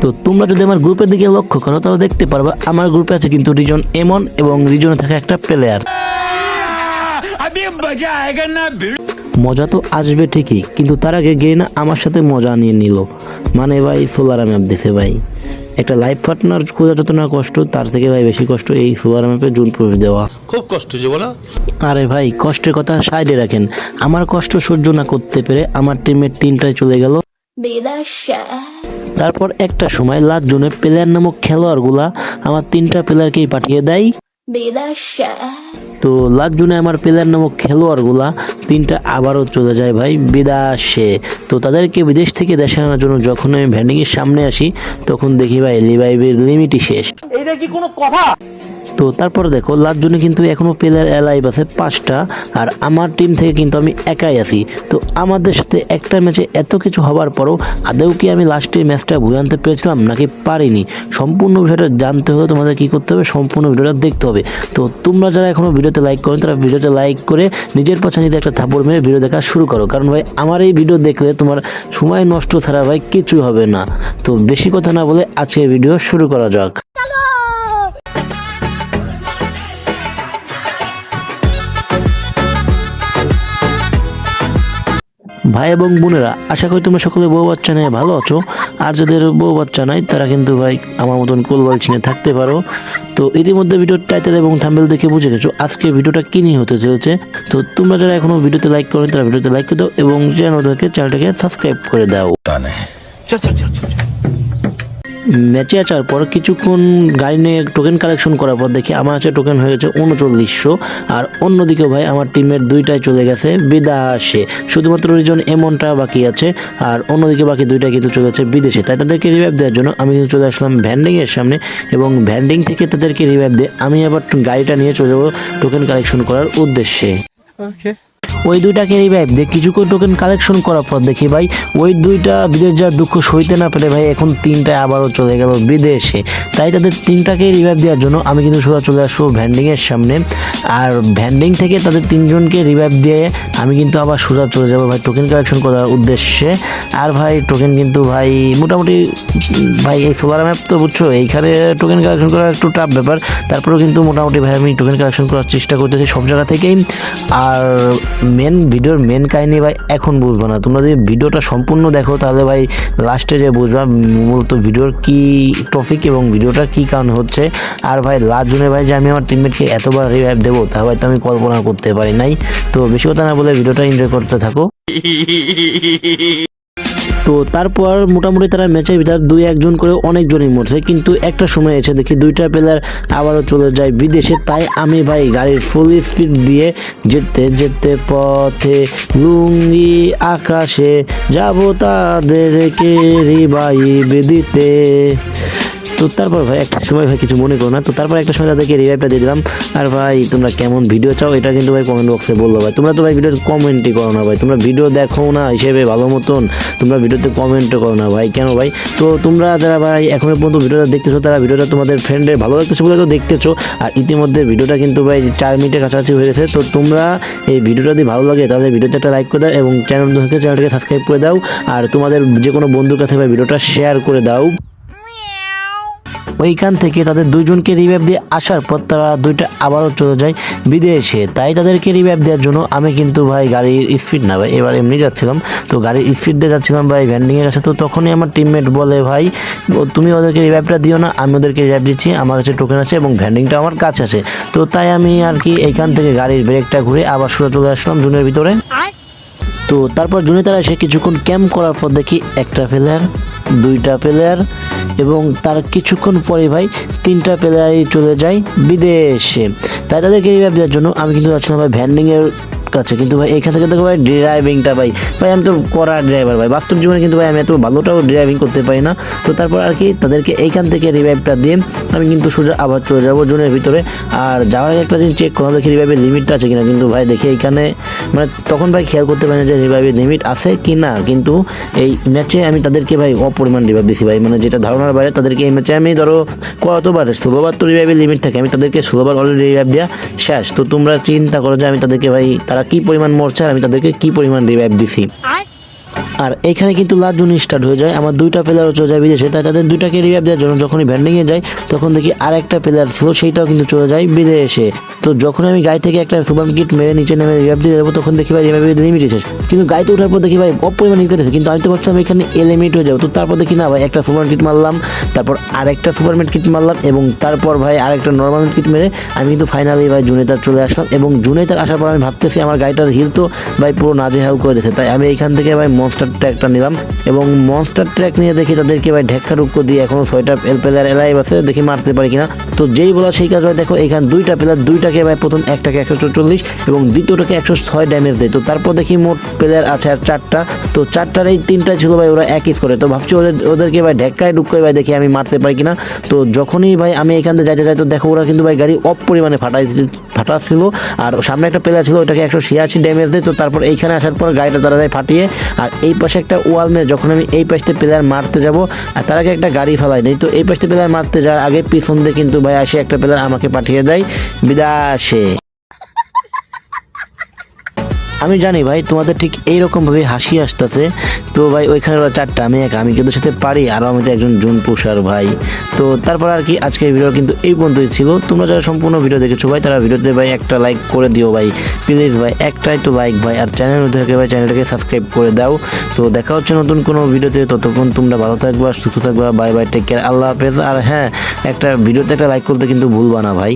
তো তোমরা যদি আমার গ্রুপের দিকে লক্ষ্য করো তাহলে দেখতে পারবা আমার গ্রুপে আছে কিন্তু রিজন এমন এবং রিজনে থাকে একটা প্লেয়ার। মজা তো আসবে ঠিকই, কিন্তু তার আগে গেরিনা আমার সাথে মজা নিয়ে নিল। মানে ভাই সোলার ম্যাপ দিছে ভাই। একটা লাইফ পার্টনার খোঁজা যত না কষ্ট, তার থেকে ভাই বেশি কষ্ট এই সোলার ম্যাপে জুন প্রুফ দেওয়া। খুব কষ্ট যে বলো। আরে ভাই কষ্টের কথা সাইডে রাখেন, আমার কষ্ট সহ্য না করতে পেরে আমার টিমের 3টায় চলে গেল। তারপর একটা সময় লাস্ট জোনে প্লেয়ার নামক খেলোয়াড়গুলা আমার 3টা প্লেয়ারকেই পাঠিয়ে দেয়। তো লাস্ট জোনে আমার প্লেয়ার নামক খেলোয়াড়গুলা 3টা আবারও চলে যায় ভাই বিদেশে। তো তাদেরকে বিদেশ থেকে দেশে আনার জন্য যখন আমি ভ্যান্ডিং এর সামনে আসি তখন দেখি ভাই রিভাইভের লিমিটই শেষ। এটা কি কোনো কথা? তো তারপর দেখো লাস্ট জোনে কিন্তু এখনো প্লেয়ার অ্যালাইভ আছে 5টা, আর আমার টিম থেকে কিন্তু আমি একাই আছি। তো আমাদের সাথে একটা ম্যাচে এত কিছু হওয়ার পরও আদৌ কি আমি লাস্টের ম্যাচটা ঘুরে আনতে পেরেছিলাম নাকি পারিনি, সম্পূর্ণ বিষয়টা জানতে হলে তোমাদের কি করতে হবে, সম্পূর্ণ ভিডিওটা দেখতে হবে। তো তোমরা যারা এখনো ভিডিওতে লাইক করেন তারা ভিডিওতে লাইক করে নিজের পছন্দিত একটা থাপড় মেরে ভিডিও দেখা শুরু করো, কারণ ভাই আমার এই ভিডিও দেখলে তোমার সময় নষ্ট ছাড়া ভাই কিছুই হবে না। তো বেশি কথা না বলে আজকে ভিডিও শুরু করা যাক। ভাই এবং বোনেরা, আশা করি তোমরা সকলে বউ বাচ্চা নিয়ে ভালো আছো। আর যাদের বউ বাচ্চা নাই তারা কিন্তু ভাই আমার মতন কোলবাল চিনে থাকতে পারো। তো ইতিমধ্যে ভিডিওর টাইটেল এবং থাম্বনেল দেখে বুঝে গেছো আজকে ভিডিওটা কি নিয়ে হতে চলেছে। তো তোমরা যারা এখনো ভিডিওতে লাইক করো তারা ভিডিওতে লাইক করে দাও এবং চ্যানেলটাকে সাবস্ক্রাইব করে দাও। ম্যাচে আসার পর কিছুক্ষণ গাড়ি নিয়ে টোকেন কালেকশন করার পর দেখি আমার কাছে টোকেন হয়ে গেছে 3900। আর অন্যদিকে ভাই আমার টিমের 2টায় চলে গেছে বিদেশে, শুধুমাত্র রিজন এমনটা বাকি আছে। আর অন্যদিকে বাকি 2টা কিন্তু চলে গেছে বিদেশে। তাই তাদেরকে রিভাইভ দেওয়ার জন্য আমি কিন্তু চলে আসলাম ভ্যান্ডিং এর সামনে, এবং ভ্যান্ডিং থেকে তাদেরকে রিভাইভ দিয়ে আমি আবার গাড়িটা নিয়ে চলে যাবো টোকেন কালেকশন করার উদ্দেশ্যে। ওই 2টাকে রিভাইভ দিয়ে কিছুক্ষণ টোকেন কালেকশন করার পর দেখি ভাই ওই 2টা বিদেশ যাওয়ার দুঃখ সইতে না পেরে ভাই এখন 3টায় আবারও চলে গেল বিদেশে। তাই তাদের 3টাকে রিভাইভ দেওয়ার জন্য আমি কিন্তু সোজা চলে আসবো ভ্যান্ডিং এর সামনে। আর ভ্যান্ডিং থেকে তাদের 3জনকে রিভাইভ দিয়ে আমি কিন্তু আবার সোজা চলে যাবো ভাই টোকেন কালেকশন করার উদ্দেশ্যে। আর ভাই টোকেন কিন্তু ভাই মোটামুটি ভাই এই সোলার ম্যাপ তো বুঝছো, এইখানে টোকেন কালেকশন করা একটু টাফ ব্যাপার। তারপরেও কিন্তু মোটামুটি ভাই আমি টোকেন কালেকশন করার চেষ্টা করতেছি সব জায়গা থেকেই। আর ভিডিওর মেন কাহিনী ভাই এখন বুঝবো না, তোমরা যদি ভিডিওটা সম্পূর্ণ দেখো তাহলে ভাই লাস্টে যে বুঝবা মূলত ভিডিওর কি টপিক এবং ভিডিওটা কি কারণে হচ্ছে। আর ভাই লাস্ট জুনে ভাই যে আমি আমার টিমমেটকে এতবার রিভাইভ দেবো তা হয়তো আমি কল্পনা করতে পারি নাই। তো বেশি কথা না বলে ভিডিওটা এনজয় করতে থাকো। তো তারপর মোটামুটি তারা ম্যাচের ভিতর 2-1 করে অনেকজনই মরছে, কিন্তু একটা সময় এসে দেখি 2টা প্লেয়ার আবারও চলে যায় বিদেশে। তাই আমি ভাই গাড়ির ফুল স্পিড দিয়ে যেতে যেতে পথে লুঙ্গি আকাশে যাব তাদেরকে রিভাইভ দিতে। তো তারপর ভাই একটা সময় ভাই কিছু মনে করো না, তো তারপর একটা সময় তাদেরকে রিভাইভটা দিয়ে দিলাম। আর ভাই তোমরা কেমন ভিডিও চাও এটা কিন্তু ভাই কমেন্ট বক্সে বললো ভাই। তোমরা তো ভাই ভিডিওর কমেন্টই করো না ভাই, তোমরা ভিডিও দেখো না হিসেবে ভালো মতন, তোমরা ভিডিওতে কমেন্টও করো না ভাই, কেন ভাই? তো তোমরা যারা ভাই এখনো পর্যন্ত ভিডিওটা দেখতেছো তারা ভিডিওটা তোমাদের ফ্রেন্ডের ভালো লাগতেছে বলে তো দেখতেছো। আর ইতিমধ্যে ভিডিওটা কিন্তু ভাই 4 মিনিটের কাছাকাছি হয়ে গেছে। তো তোমরা এই ভিডিওটা যদি ভালো লাগে তাহলে ভিডিওতে একটা লাইক করে দাও এবং চ্যানেলটাকে সাবস্ক্রাইব করে দাও। আর তোমাদের যে কোনো বন্ধুর কাছে ভাই ভিডিওটা শেয়ার করে দাও। ওইখান থেকে তাদের 2জনকে রিভাইভ দিয়ে আসার পর তারা 2টা আবারও চলে যায় বিদেশে। তাই তাদেরকে রিভাইভ দেওয়ার জন্য আমি কিন্তু ভাই গাড়ির স্পিড না ভাই এবার এমনি যাচ্ছিলাম। তো গাড়ির স্পিড দিয়ে যাচ্ছিলাম ভাই ভ্যান্ডিংয়ের কাছে। তো তখনই আমার টিমমেট বলে ভাই তুমি ওদেরকে রিভাইভটা দিও না, আমি ওদেরকে রিভাইভ দিচ্ছি, আমার কাছে টোকেন আছে এবং ভ্যান্ডিংটা আমার কাছে আছে। তো তাই আমি আর কি এইখান থেকে গাড়ির ব্রেকটা ঘুরে আবার সোজা চলে আসলাম জুনের ভিতরে। তো তারপর জুনে তারা এসে কিছুক্ষণ ক্যাম্প করার পর দেখি একটা প্লেয়ার, 2টা প্লেয়ার এবং তার কিছুক্ষণ পরে ভাই 3টা প্লেয়ারই চলে যায় বিদেশে। তাই তাদেরকে রিভাইভ দেওয়ার জন্য আমি কিন্তু যাচ্ছিলাম ভাই ভ্যান্ডিংয়ের কাছে। কিন্তু ভাই এখান থেকে দেখো ভাই ড্রাইভিংটা ভাই আমি তো করা ড্রাইভার ভাই, বাস্তব জীবনে কিন্তু ভাই আমি এত ভালোটাও ড্রাইভিং করতে পারি না। তো তারপর আর কি তাদেরকে এইখান থেকে রিভাইভটা দিয়ে আমি কিন্তু সোজা আবার চলে যাবো জোনের ভিতরে। আর যাওয়ার আগে একটা জিনিস চেক করলাম দেখি রিভাইভের লিমিটটা আছে কিনা। কিন্তু ভাই দেখি এইখানে মানে তখন ভাই খেয়াল করতে পারি না যে রিভাইভের লিমিট আছে কি না। কিন্তু এই ম্যাচে আমি তাদেরকে ভাই অপরিমাণ রিভাইভ দিছি ভাই, মানে যেটা ধারণার বাইরে। তাদেরকে এই ম্যাচে আমি ধরো কতবার 16বার তো রিভাইভের লিমিট থাকে, আমি তাদেরকে 16বার অলরেডি রিভাইভ দেওয়া শেষ। তো তোমরা চিন্তা করো যে আমি তাদেরকে ভাই তারা কি পরিমাণ মরছে আর আমি তাদেরকে কি পরিমাণ রিভাইভ দিছি। আর এখানে কিন্তু লাস্ট জুন স্টার্ট হয়ে যায়, আমার দুইটা প্লেয়ারও চলে যায় বিদেশে, তাই তাদের দুইটাকে রিভাইভ দেওয়ার জন্য যখনই ভ্যান্ডিংয়ে যাই তখন দেখি আরেকটা প্লেয়ার ছিল সেইটাও কিন্তু চলে যায় বিদেশে। তো যখন আমি গাড়ি থেকে একটা সুপার কিট মেরে নিচে নেমে রিভাইভ দিয়ে যাবো তখন দেখি ভাই রিভাইভের লিমিট শেষ, কিন্তু গাড়িতে ওঠার পর দেখি ভাই অপরিমাণ নিতে গেছে, কিন্তু আমি তো ভাবছিলাম এখানে লিমিট হয়ে যাবো। তো তারপর দেখি না ভাই একটা সুপার কিট মারলাম, তারপর আরেকটা সুপার কিট মারলাম এবং তারপর ভাই আরেকটা নর্মাল কিট মেরে আমি কিন্তু ফাইনালি ভাই জুনেতার চলে আসলাম। এবং জুনেতার আসার পর আমি ভাবতেছি আমার গাড়িটার হিল তো ভাই পুরো নাজেহাল করে দিয়েছে, তাই আমি এইখান থেকে ভাই মনস্টার ট্র্যাকটা নিলাম এবং মনস্টার ট্র্যাক নিয়ে দেখি তাদেরকে ভাই ঢেক্কা রুক্কো দিয়ে এখনো 6টা প্লেয়ার এলাইভ আছে, দেখি মারতে পারি কিনা। তো যেই বলা সেই কাজ ভাই, দেখো এখানে দুইটা প্লেয়ার, দুইটাকে ভাই প্রথম একটাকে 144 এবং দ্বিতীয়টাকে 106 ড্যামেজ দেয়। তো তারপর দেখি মোট প্লেয়ার আছে আর 4টা, তো 4টার এই 3টাই ছিল ভাই ওরা একই করে। তো ভাবছি ওদেরকে ভাই ঢেক্কায় ঢুকাই ভাই দেখি আমি মারতে পারি কিনা। তো যখনই ভাই আমি এখান থেকে যাইতে তো দেখো ওরা কিন্তু ভাই গাড়ি পরিমাণে ফাটাচ্ছিল, আর সামনে একটা প্লেয়ার ছিল ওটাকে 186 ড্যামেজ দেয়। তো তারপর এইখানে আসার পর গাড়িটা তারা যায় ফাটিয়ে, আর এই পাশে একটা ওয়াল মেরে যখন আমি এই পাশে প্লেয়ার মারতে যাব আর তার আগে একটা গাড়ি ফেলাই নেই, তো এই পাশে প্লেয়ার মারতে যাওয়ার আগে পিছন দিয়ে কিন্তু ভাই আসে একটা প্লেয়ার আমাকে পাঠিয়ে দেয় বিদেশে। আমি জানি ভাই তোমাদের ঠিক এইরকম ভাবে হাসি আসতেছে। তো ভাই ওইখানে ওরা 4টা, আমি একা, আমি কিন্তু সাথে পারি, আরও আমি তো একজন জুন পুষার ভাই। তো তারপর আর কি আজকের ভিডিও কিন্তু এই পর্যন্তই ছিল। তোমরা যারা সম্পূর্ণ ভিডিও দেখেছো ভাই তারা ভিডিওতে ভাই একটা লাইক করে দিও ভাই, প্লিজ ভাই, একটাই তো লাইক ভাই, আর চ্যানেল মধ্যে থেকে ভাই চ্যানেলটাকে সাবস্ক্রাইব করে দাও। তো দেখা হচ্ছে নতুন কোনো ভিডিওতে, ততক্ষণ তোমরা ভালো থাকবা, সুস্থ থাকবা, বাই বাই, টেক কেয়ার, আল্লাহ হাফেজ। আর হ্যাঁ, একটা ভিডিওতে একটা লাইক করতে কিন্তু ভুলবা না ভাই।